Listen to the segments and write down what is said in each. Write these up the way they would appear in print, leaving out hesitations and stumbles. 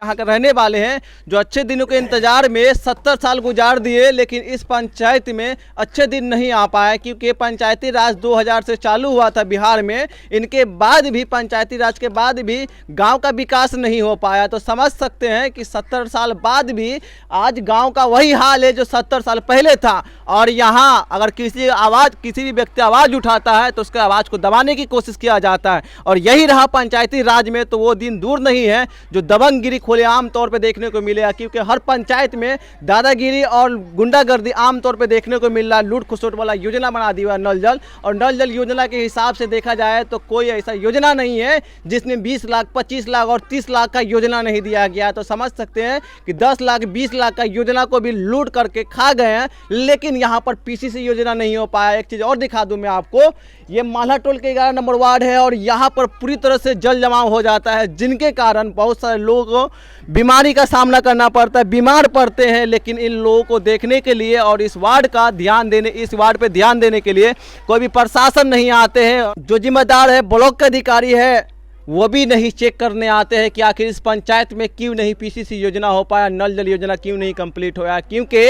यहाँ के रहने वाले हैं जो अच्छे दिनों के इंतजार में 70 साल गुजार दिए, लेकिन इस पंचायत में अच्छे दिन नहीं आ पाए क्योंकि पंचायती राज 2000 से चालू हुआ था बिहार में। इनके बाद भी पंचायती राज के बाद भी गांव का विकास नहीं हो पाया। तो समझ सकते हैं कि 70 साल बाद भी आज गांव का वही हाल है जो 70 साल पहले था। और यहाँ अगर किसी भी व्यक्ति आवाज़ उठाता है तो उसके आवाज़ को दबाने की कोशिश किया जाता है। और यही रहा पंचायती राज में, तो वो दिन दूर नहीं है जो दबंगगिरी खुलेआम तौर पे देखने को मिलेगा, क्योंकि हर पंचायत में दादागिरी और गुंडागर्दी आम तौर पे देखने को मिल रहा है। लूट खसोट वाला योजना बना दिया नल जल, और नल जल योजना के हिसाब से देखा जाए तो कोई ऐसा योजना नहीं है जिसमें 20 लाख 25 लाख और 30 लाख का योजना नहीं दिया गया। तो समझ सकते हैं कि 10 लाख 20 लाख का योजना को भी लूट करके खा गए हैं, लेकिन यहाँ पर पीसीसी योजना नहीं हो पाया। एक चीज़ और दिखा दूँ मैं आपको, ये माल्हा टोल के 11 नंबर वार्ड है और यहाँ पर पूरी तरह से जल जमाव हो जाता है, जिनके कारण बहुत सारे लोगों को बीमारी का सामना करना पड़ता है, बीमार पड़ते हैं। लेकिन इन लोगों को देखने के लिए और इस वार्ड पे ध्यान देने के लिए कोई भी प्रशासन नहीं आते हैं। जो जिम्मेदार है ब्लॉक के अधिकारी है वो भी नहीं चेक करने आते हैं कि आखिर इस पंचायत में क्यों नहीं पीसीसी योजना हो पाया, नल जल योजना क्यों नहीं कंप्लीट होया। क्योंकि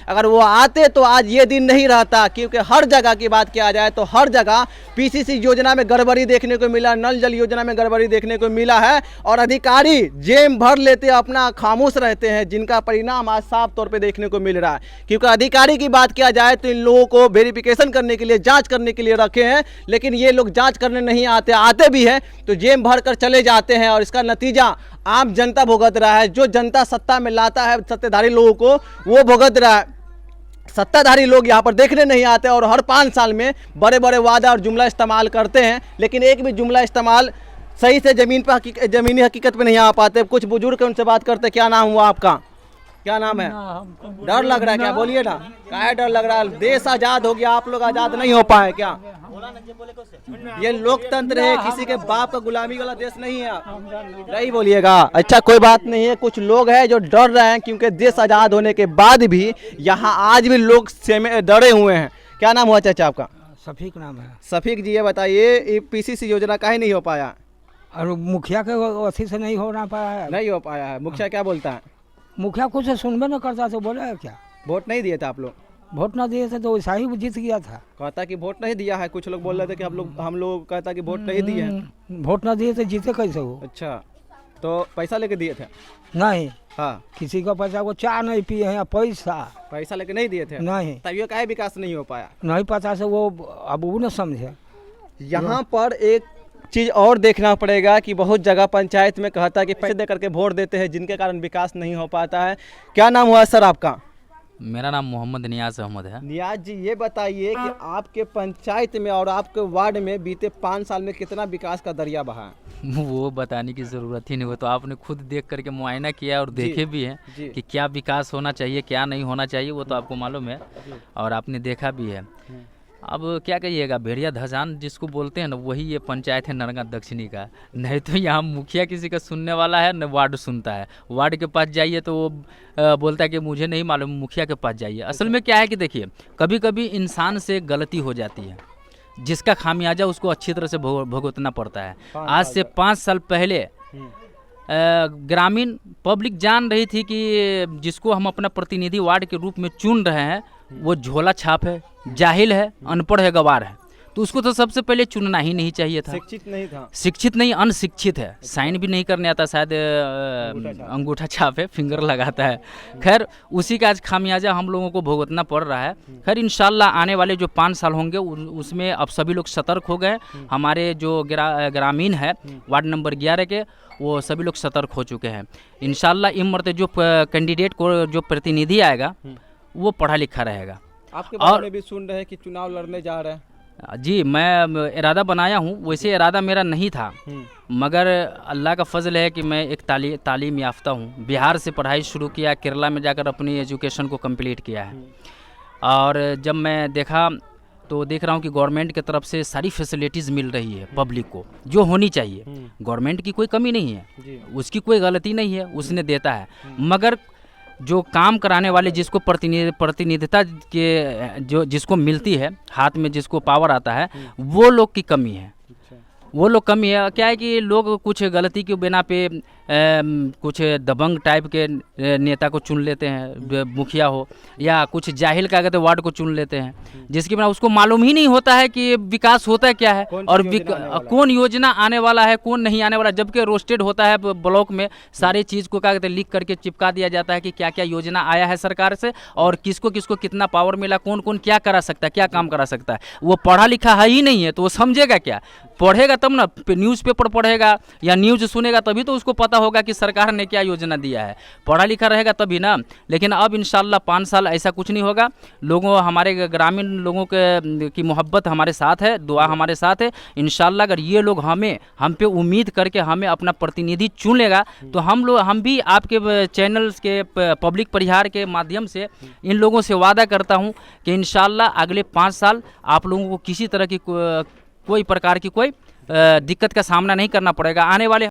अगर वो आते तो आज ये दिन नहीं रहता, क्योंकि हर जगह की बात किया जाए तो हर जगह पीसीसी योजना में गड़बड़ी देखने को मिला, नल जल योजना में गड़बड़ी देखने को मिला है। और अधिकारी जेब भर लेते अपना खामोश रहते हैं, जिनका परिणाम आज साफ तौर पर देखने को मिल रहा है। क्योंकि अधिकारी की बात किया जाए तो इन लोगों को वेरिफिकेशन करने के लिए, जाँच करने के लिए रखे हैं, लेकिन ये लोग जाँच करने नहीं आते भी हैं तो जेब कर चले जाते हैं। और इसका नतीजा आम जनता भुगत रहा है। जो जनता सत्ता में लाता है सत्ताधारी लोगों को, वो भुगत रहा है। सत्ताधारी लोग यहाँ पर देखने नहीं आते और हर 5 साल में बड़े बड़े वादा और जुमला इस्तेमाल करते हैं, लेकिन एक भी जुमला इस्तेमाल सही से जमीनी हकीकत में नहीं आ पाते। कुछ बुजुर्ग उनसे बात करते। क्या नाम हुआ आपका? क्या नाम है? डर लग रहा है क्या? बोलिए ना, क्या डर लग रहा है? देश आजाद हो गया, आप लोग आजाद नहीं हो पाए क्या? ये लोकतंत्र है, किसी के बाप का गुलामी वाला देश नहीं है। नहीं बोलिएगा। अच्छा कोई बात नहीं है, कुछ लोग हैं जो डर रहे हैं क्योंकि देश आजाद होने के बाद भी यहाँ आज भी लोग डरे हुए हैं। क्या नाम हुआ चाचा आपका? सफीक नाम है। सफीक जी, ये बताइए ये पीसीसी योजना काहे नहीं हो पाया? और मुखिया के अथी से नहीं हो पाया है। नहीं हो पाया है। मुखिया क्या बोलता है? मुखिया कुछ सुनबे न करता तो बोले क्या? वोट नहीं दिए थे आप लोग? वोट ना दिए थे तो वैसा ही जीत गया था। कहता कि वोट नहीं दिया है। कुछ लोग बोल रहे थे कि हम लोग कहता कि वोट नहीं दिए हैं। वोट ना दिए तो जीते कैसे हो? अच्छा, तो पैसा लेके दिए थे? नहीं। हाँ, किसी का पैसा को चाय नहीं पिए हैं, पैसा लेके नहीं दिए थे? नहीं। तभी काहे विकास नहीं हो पाया? नहीं पता से वो अब वो न समझे। यहाँ पर एक चीज़ और देखना पड़ेगा कि बहुत जगह पंचायत में कहता है कि पैसे दे करके वोट देते हैं, जिनके कारण विकास नहीं हो पाता है। क्या नाम हुआ सर आपका? मेरा नाम मोहम्मद नियाज अहमद है। नियाज जी, ये बताइए कि आपके पंचायत में और आपके वार्ड में बीते 5 साल में कितना विकास का दरिया बहा है? वो बताने की ज़रूरत ही नहीं, वो तो आपने खुद देख करके मुआयना किया और देखे भी हैं कि क्या विकास होना चाहिए क्या नहीं होना चाहिए, वो तो आपको मालूम है और आपने देखा भी है। अब क्या कहिएगा, भेड़िया धजान जिसको बोलते हैं ना, वही ये पंचायत है नरगा दक्षिणी का। नहीं तो यहाँ मुखिया किसी का सुनने वाला है न वार्ड सुनता है। वार्ड के पास जाइए तो वो बोलता है कि मुझे नहीं मालूम, मुखिया के पास जाइए। असल में क्या है कि देखिए, कभी कभी इंसान से गलती हो जाती है, जिसका खामियाजा उसको अच्छी तरह से भुगतना पड़ता है। आज से 5 साल पहले ग्रामीण पब्लिक जान रही थी कि जिसको हम अपना प्रतिनिधि वार्ड के रूप में चुन रहे हैं वो झोला छाप है, जाहिल है, अनपढ़ है, गवार है, तो उसको तो सबसे पहले चुनना ही नहीं चाहिए था। शिक्षित नहीं, अनशिक्षित है, साइन भी नहीं करने आता, शायद अंगूठा छाप है, फिंगर लगाता है। खैर उसी का आज खामियाजा हम लोगों को भुगतना पड़ रहा है। खैर इंशाल्लाह आने वाले जो 5 साल होंगे उसमें अब सभी लोग सतर्क हो गए। हमारे जो ग्रामीण है वार्ड नंबर 11 के, वो सभी लोग सतर्क हो चुके हैं। इंशाल्लाह इमरते जो कैंडिडेट को जो प्रतिनिधि आएगा वो पढ़ा लिखा रहेगा। आपके बारे में भी सुन रहे हैं कि चुनाव लड़ने जा रहे हैं। जी, मैं इरादा बनाया हूँ, वैसे इरादा मेरा नहीं था, मगर अल्लाह का फजल है कि मैं एक तालीम याफ्ता हूँ। बिहार से पढ़ाई शुरू किया, केरला में जाकर अपनी एजुकेशन को कंप्लीट किया है। और जब मैं देखा तो देख रहा हूँ कि गवर्नमेंट की तरफ से सारी फैसिलिटीज़ मिल रही है पब्लिक को, जो होनी चाहिए। गवर्नमेंट की कोई कमी नहीं है, उसकी कोई गलती नहीं है, उसने देता है। मगर जो काम कराने वाले, जिसको प्रतिनिधिता के जिसको मिलती है, हाथ में जिसको पावर आता है, वो लोग की कमी है। वो लोग कम ही है। क्या है कि लोग कुछ गलती के बिना पे कुछ दबंग टाइप के नेता को चुन लेते हैं, मुखिया हो या कुछ जाहिल का कहते वार्ड को चुन लेते हैं, जिसके बिना उसको मालूम ही नहीं होता है कि विकास होता है क्या है और कौन योजना आने वाला है कौन नहीं आने वाला। जबकि रोस्टेड होता है ब्लॉक में, सारी चीज़ को क्या कहते हैं लिख करके चिपका दिया जाता है कि क्या क्या योजना आया है सरकार से और किसको किसको कितना पावर मिला, कौन कौन क्या करा सकता है, क्या काम करा सकता है। वो पढ़ा लिखा है ही नहीं है तो वो समझेगा क्या? पढ़ेगा तब ना, न्यूज़पेपर पढ़ेगा या न्यूज़ सुनेगा तभी तो उसको पता होगा कि सरकार ने क्या योजना दिया है। पढ़ा लिखा रहेगा तभी ना। लेकिन अब इंशाल्लाह 5 साल ऐसा कुछ नहीं होगा। लोगों हमारे ग्रामीण लोगों के की मोहब्बत हमारे साथ है, दुआ हमारे साथ है। इंशाल्लाह अगर ये लोग हम पे उम्मीद करके हमें अपना प्रतिनिधि चुन लेगा तो हम भी आपके चैनल्स के पब्लिक परिहार के माध्यम से इन लोगों से वादा करता हूँ कि इंशाल्लाह अगले 5 साल आप लोगों को किसी तरह की कोई प्रकार की कोई दिक्कत का सामना नहीं करना पड़ेगा। आने वाले